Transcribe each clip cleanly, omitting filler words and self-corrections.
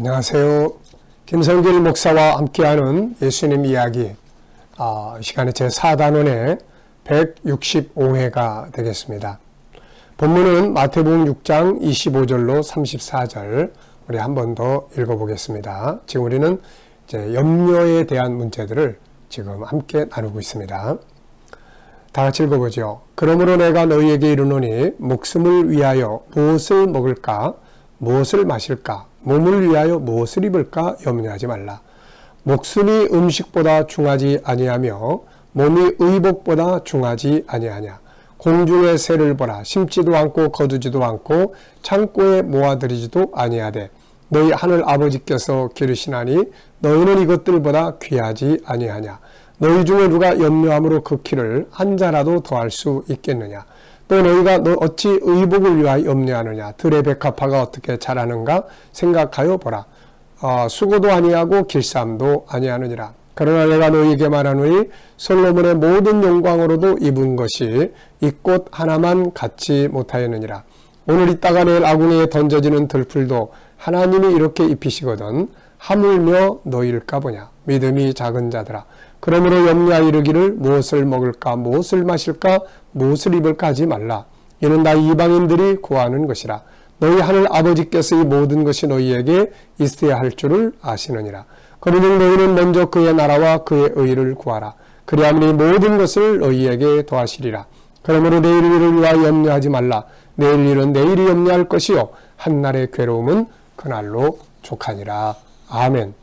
안녕하세요. 김성길 목사와 함께하는 예수님 이야기, 이 시간에 제4단원의 165회가 되겠습니다. 본문은 마태복음 6장 25절로 34절 우리 한 번 더 읽어보겠습니다. 지금 우리는 이제 염려에 대한 문제들을 지금 함께 나누고 있습니다. 다 같이 읽어보죠. 그러므로 내가 너희에게 이르노니 목숨을 위하여 무엇을 먹을까, 무엇을 마실까, 몸을 위하여 무엇을 입을까 염려하지 말라. 목숨이 음식보다 중하지 아니하며 몸이 의복보다 중하지 아니하냐. 공중의 새를 보라. 심지도 않고 거두지도 않고 창고에 모아들이지도 아니하되 너희 하늘 아버지께서 기르시나니 너희는 이것들보다 귀하지 아니하냐. 너희 중에 누가 염려함으로 그 키를 한 자라도 더할 수 있겠느냐. 또 너희가 어찌 의복을 위하여 염려하느냐. 들의 백합화가 어떻게 자라는가 생각하여 보라. 수고도 아니하고 길쌈도 아니하느니라. 그러나 내가 너희에게 말하노니 솔로몬의 모든 영광으로도 입은 것이 이 꽃 하나만 갖지 못하였느니라. 오늘 있다가 내일 아궁이에 던져지는 들풀도 하나님이 이렇게 입히시거든 하물며 너희일까 보냐. 믿음이 작은 자들아. 그러므로 염려하여 이르기를 무엇을 먹을까, 무엇을 마실까, 무엇을 입을까 하지 말라. 이는 다 이방인들이 구하는 것이라. 너희 하늘 아버지께서 이 모든 것이 너희에게 있어야 할 줄을 아시느니라. 그러므로 너희는 먼저 그의 나라와 그의 의를 구하라. 그리하면 이 모든 것을 너희에게 더하시리라. 그러므로 내일 일을 위하여 염려하지 말라. 내일 일은 내일이 염려할 것이요 한날의 괴로움은 그날로 족하니라. 아멘.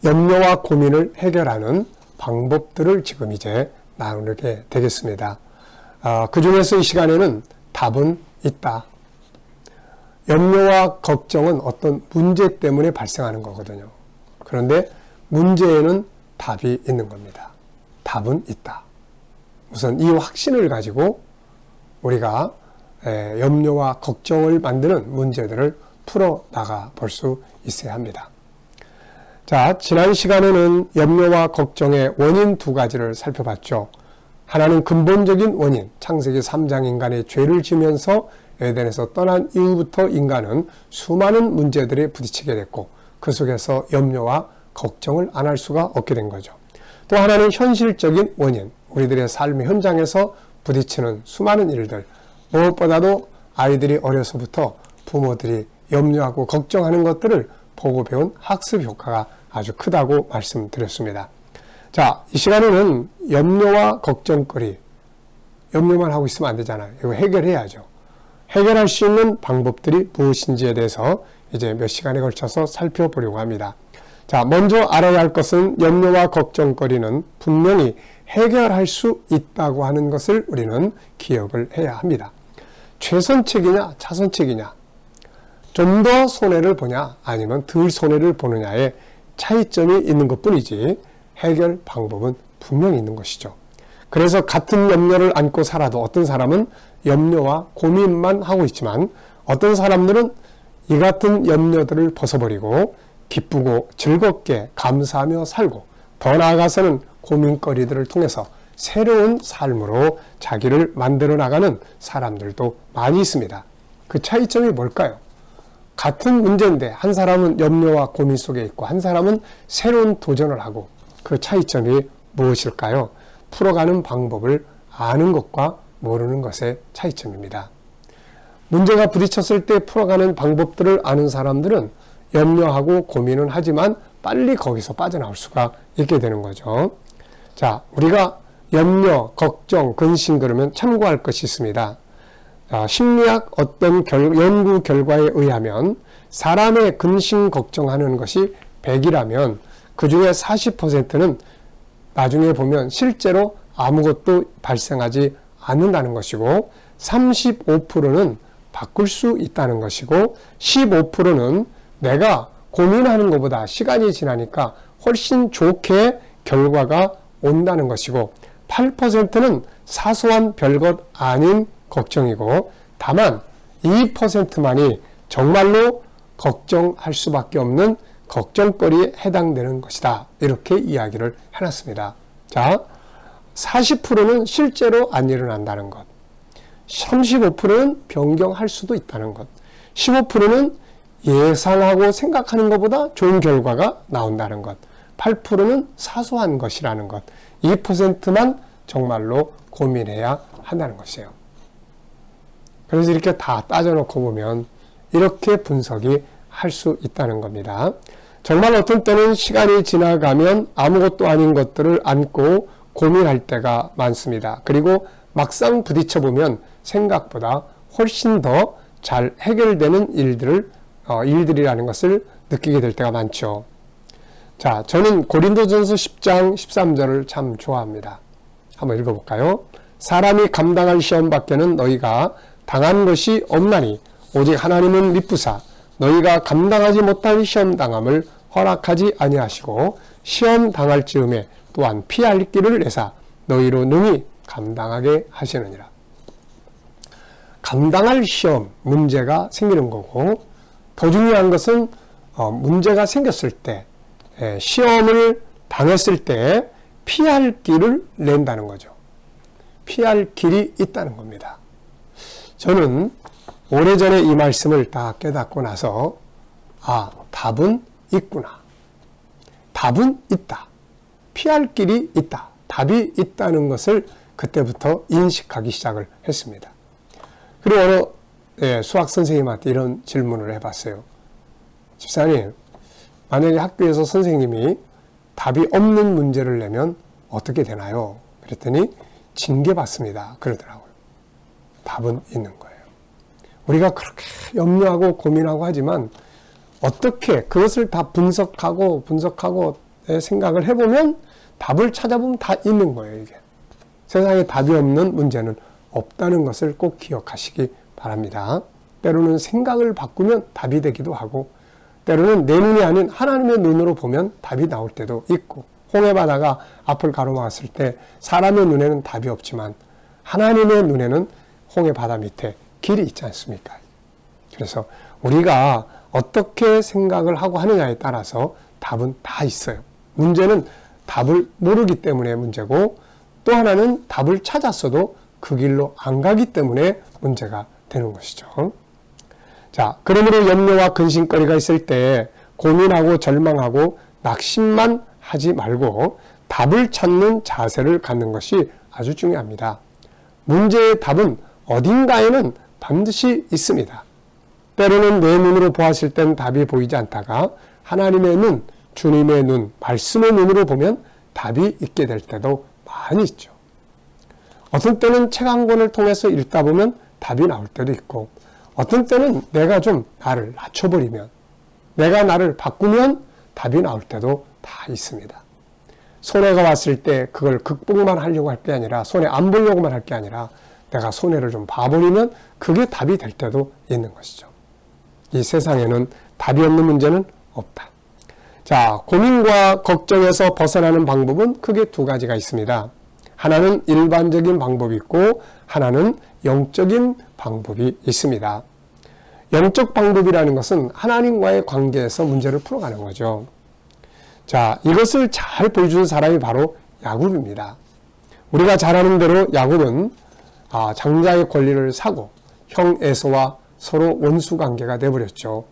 염려와 고민을 해결하는 방법들을 지금 이제 나누게 되겠습니다. 그 중에서 이 시간에는 답은 있다. 염려와 걱정은 어떤 문제 때문에 발생하는 거거든요. 그런데 문제에는 답이 있는 겁니다. 답은 있다. 우선 이 확신을 가지고 우리가 염려와 걱정을 만드는 문제들을 풀어나가 볼 수 있어야 합니다. 자, 지난 시간에는 염려와 걱정의 원인 두 가지를 살펴봤죠. 하나는 근본적인 원인, 창세기 3장 인간의 죄를 지면서 에덴에서 떠난 이후부터 인간은 수많은 문제들에 부딪히게 됐고 그 속에서 염려와 걱정을 안 할 수가 없게 된 거죠. 또 하나는 현실적인 원인, 우리들의 삶의 현장에서 부딪히는 수많은 일들, 무엇보다도 아이들이 어려서부터 부모들이 염려하고 걱정하는 것들을 보고 배운 학습 효과가 아주 크다고 말씀드렸습니다. 자, 이 시간에는 염려와 걱정거리, 염려만 하고 있으면 안 되잖아요. 이거 해결해야죠. 해결할 수 있는 방법들이 무엇인지에 대해서 이제 몇 시간에 걸쳐서 살펴보려고 합니다. 자, 먼저 알아야 할 것은 염려와 걱정거리는 분명히 해결할 수 있다고 하는 것을 우리는 기억을 해야 합니다. 최선책이냐, 차선책이냐, 좀 더 손해를 보냐, 아니면 덜 손해를 보느냐의 차이점이 있는 것 뿐이지 해결 방법은 분명히 있는 것이죠. 그래서 같은 염려를 안고 살아도 어떤 사람은 염려와 고민만 하고 있지만 어떤 사람들은 이 같은 염려들을 벗어버리고 기쁘고 즐겁게 감사하며 살고 더 나아가서는 고민거리들을 통해서 새로운 삶으로 자기를 만들어 나가는 사람들도 많이 있습니다. 그 차이점이 뭘까요? 같은 문제인데 한 사람은 염려와 고민 속에 있고 한 사람은 새로운 도전을 하고 그 차이점이 무엇일까요? 풀어가는 방법을 아는 것과 모르는 것의 차이점입니다. 문제가 부딪혔을 때 풀어가는 방법들을 아는 사람들은 염려하고 고민은 하지만 빨리 거기서 빠져나올 수가 있게 되는 거죠. 자, 우리가 염려, 걱정, 근심 그러면 참고할 것이 있습니다. 심리학 어떤 연구 결과에 의하면 사람의 근심 걱정하는 것이 100이라면 그 중에 40%는 나중에 보면 실제로 아무것도 발생하지 않는다는 것이고 35%는 바꿀 수 있다는 것이고 15%는 내가 고민하는 것보다 시간이 지나니까 훨씬 좋게 결과가 온다는 것이고 8%는 사소한 별것 아닌 걱정이고 다만 2%만이 정말로 걱정할 수밖에 없는 걱정거리에 해당되는 것이다. 이렇게 이야기를 해놨습니다. 자, 40%는 실제로 안 일어난다는 것, 35%는 변경할 수도 있다는 것, 15%는 예상하고 생각하는 것보다 좋은 결과가 나온다는 것. 8%는 사소한 것이라는 것. 2%만 정말로 고민해야 한다는 것이에요. 그래서 이렇게 다 따져놓고 보면 이렇게 분석이 할 수 있다는 겁니다. 정말 어떤 때는 시간이 지나가면 아무것도 아닌 것들을 안고 고민할 때가 많습니다. 그리고 막상 부딪혀보면 생각보다 훨씬 더 잘 해결되는 일들이라는 것을 느끼게 될 때가 많죠. 자, 저는 고린도전서 10장 13절을 참 좋아합니다. 한번 읽어볼까요? 사람이 감당할 시험 밖에는 너희가 당한 것이 없나니 오직 하나님은 미쁘사 너희가 감당하지 못할 시험 당함을 허락하지 아니하시고 시험 당할 즈음에 또한 피할 길을 내사 너희로 능히 감당하게 하시느니라. 감당할 시험, 문제가 생기는 거고 더 중요한 것은 문제가 생겼을 때 시험을 당했을 때 피할 길을 낸다는 거죠. 피할 길이 있다는 겁니다. 저는 오래전에 이 말씀을 다 깨닫고 나서 답은 있구나. 답은 있다. 피할 길이 있다. 답이 있다는 것을 그때부터 인식하기 시작을 했습니다. 그리고 어느 수학 선생님한테 이런 질문을 해봤어요. 집사님, 만약에 학교에서 선생님이 답이 없는 문제를 내면 어떻게 되나요? 그랬더니 징계받습니다. 그러더라고요. 답은 있는 거예요. 우리가 그렇게 염려하고 고민하고 하지만 어떻게 그것을 다 분석하고 생각을 해보면 답을 찾아보면 다 있는 거예요. 이게 세상에 답이 없는 문제는 없다는 것을 꼭 기억하시기 바랍니다. 때로는 생각을 바꾸면 답이 되기도 하고 때로는 내 눈이 아닌 하나님의 눈으로 보면 답이 나올 때도 있고 홍해바다가 앞을 가로막았을 때 사람의 눈에는 답이 없지만 하나님의 눈에는 홍해바다 밑에 길이 있지 않습니까? 그래서 우리가 어떻게 생각을 하고 하느냐에 따라서 답은 다 있어요. 문제는 답을 모르기 때문에 문제고 또 하나는 답을 찾았어도 그 길로 안 가기 때문에 문제가 되는 것이죠. 자, 그러므로 염려와 근심거리가 있을 때 고민하고 절망하고 낙심만 하지 말고 답을 찾는 자세를 갖는 것이 아주 중요합니다. 문제의 답은 어딘가에는 반드시 있습니다. 때로는 내 눈으로 보았을 땐 답이 보이지 않다가 하나님의 눈, 주님의 눈, 말씀의 눈으로 보면 답이 있게 될 때도 많이 있죠. 어떤 때는 책 한 권을 통해서 읽다 보면 답이 나올 때도 있고 어떤 때는 내가 좀 나를 낮춰버리면 내가 나를 바꾸면 답이 나올 때도 다 있습니다. 손해가 왔을 때 그걸 극복만 하려고 할 게 아니라 손해 안 보려고만 할 게 아니라 내가 손해를 좀 봐버리면 그게 답이 될 때도 있는 것이죠. 이 세상에는 답이 없는 문제는 없다. 자, 고민과 걱정에서 벗어나는 방법은 크게 두 가지가 있습니다. 하나는 일반적인 방법이 있고 하나는 영적인 방법이 있습니다. 영적 방법이라는 것은 하나님과의 관계에서 문제를 풀어가는 거죠. 자, 이것을 잘 보여주는 사람이 바로 야곱입니다. 우리가 잘 아는 대로 야곱은 장자의 권리를 사고 형 에서와 서로 원수 관계가 돼버렸죠.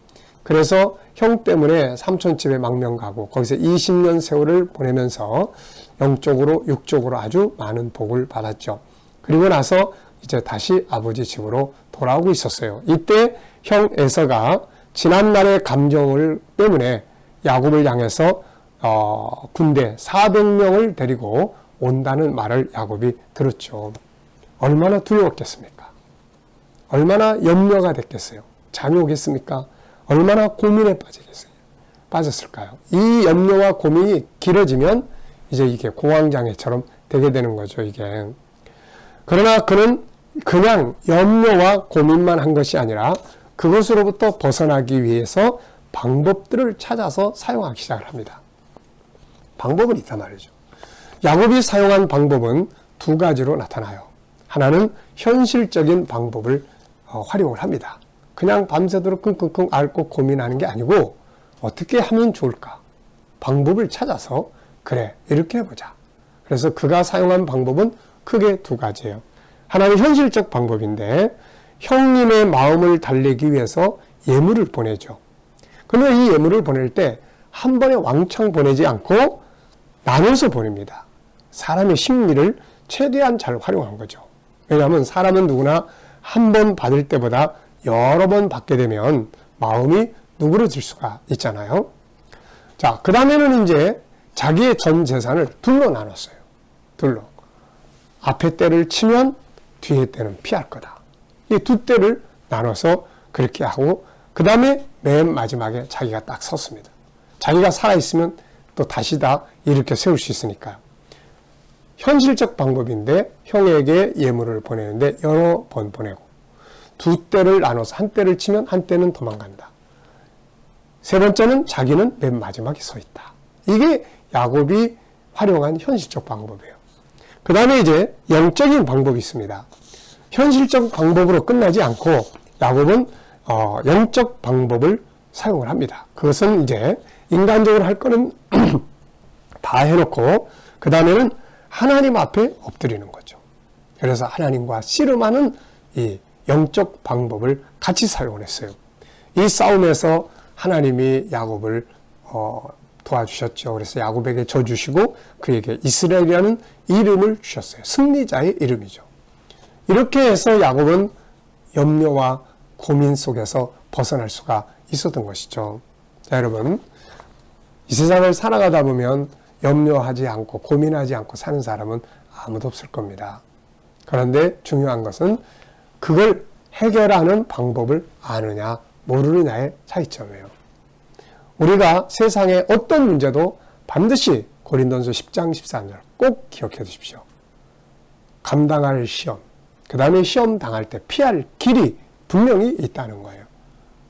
그래서 형 때문에 삼촌 집에 망명 가고 거기서 20년 세월을 보내면서 영적으로 육적으로 아주 많은 복을 받았죠. 그리고 나서 이제 다시 아버지 집으로 돌아오고 있었어요. 이때 형 에서가 지난날의 감정을 때문에 야곱을 향해서 군대 400명을 데리고 온다는 말을 야곱이 들었죠. 얼마나 두려웠겠습니까? 얼마나 염려가 됐겠어요? 잠이 오겠습니까? 얼마나 고민에 빠졌을까요? 이 염려와 고민이 길어지면 이제 이게 공황장애처럼 되게 되는 거죠, 이게. 그러나 그는 그냥 염려와 고민만 한 것이 아니라 그것으로부터 벗어나기 위해서 방법들을 찾아서 사용하기 시작을 합니다. 방법은 있단 말이죠. 야곱이 사용한 방법은 두 가지로 나타나요. 하나는 현실적인 방법을 활용을 합니다. 그냥 밤새도록 끙끙끙 앓고 고민하는 게 아니고 어떻게 하면 좋을까? 방법을 찾아서 그래, 이렇게 해보자. 그래서 그가 사용한 방법은 크게 두 가지예요. 하나는 현실적 방법인데 형님의 마음을 달래기 위해서 예물을 보내죠. 그런데 이 예물을 보낼 때 한 번에 왕창 보내지 않고 나눠서 보냅니다. 사람의 심리를 최대한 잘 활용한 거죠. 왜냐하면 사람은 누구나 한 번 받을 때보다 여러 번 받게 되면 마음이 누그러질 수가 있잖아요. 자, 그 다음에는 이제 자기의 전 재산을 둘로 나눴어요. 둘로. 앞에 때를 치면 뒤에 때는 피할 거다. 이 두 때를 나눠서 그렇게 하고 그 다음에 맨 마지막에 자기가 딱 섰습니다. 자기가 살아있으면 또 다시 다 일으켜 세울 수 있으니까요. 현실적 방법인데 형에게 예물을 보내는데 여러 번 보내고 두 때를 나눠서 한 때를 치면 한 때는 도망간다. 세 번째는 자기는 맨 마지막에 서 있다. 이게 야곱이 활용한 현실적 방법이에요. 그 다음에 이제 영적인 방법이 있습니다. 현실적 방법으로 끝나지 않고 야곱은 영적 방법을 사용을 합니다. 그것은 이제 인간적으로 할 거는 다 해놓고 그 다음에는 하나님 앞에 엎드리는 거죠. 그래서 하나님과 씨름하는 이 영적 방법을 같이 사용을 했어요. 이 싸움에서 하나님이 야곱을 도와주셨죠. 그래서 야곱에게 져 주시고 그에게 이스라엘이라는 이름을 주셨어요. 승리자의 이름이죠. 이렇게 해서 야곱은 염려와 고민 속에서 벗어날 수가 있었던 것이죠. 자, 여러분, 이 세상을 살아가다 보면 염려하지 않고 고민하지 않고 사는 사람은 아무도 없을 겁니다. 그런데 중요한 것은 그걸 해결하는 방법을 아느냐 모르느냐의 차이점이에요. 우리가 세상의 어떤 문제도 반드시 고린도전서 10장 13절 꼭 기억해 두십시오. 감당할 시험, 그 다음에 시험 당할 때 피할 길이 분명히 있다는 거예요.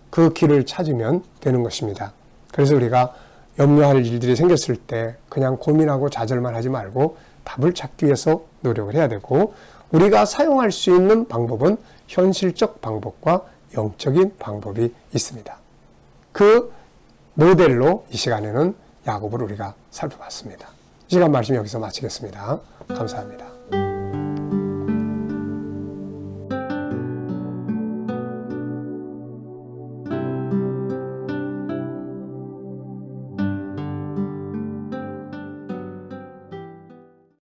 그 길을 찾으면 되는 것입니다. 그래서 우리가 염려할 일들이 생겼을 때 그냥 고민하고 좌절만 하지 말고 답을 찾기 위해서 노력을 해야 되고 우리가 사용할 수 있는 방법은 현실적 방법과 영적인 방법이 있습니다. 그 모델로 이 시간에는 야곱을 우리가 살펴봤습니다. 이 시간 말씀 여기서 마치겠습니다. 감사합니다.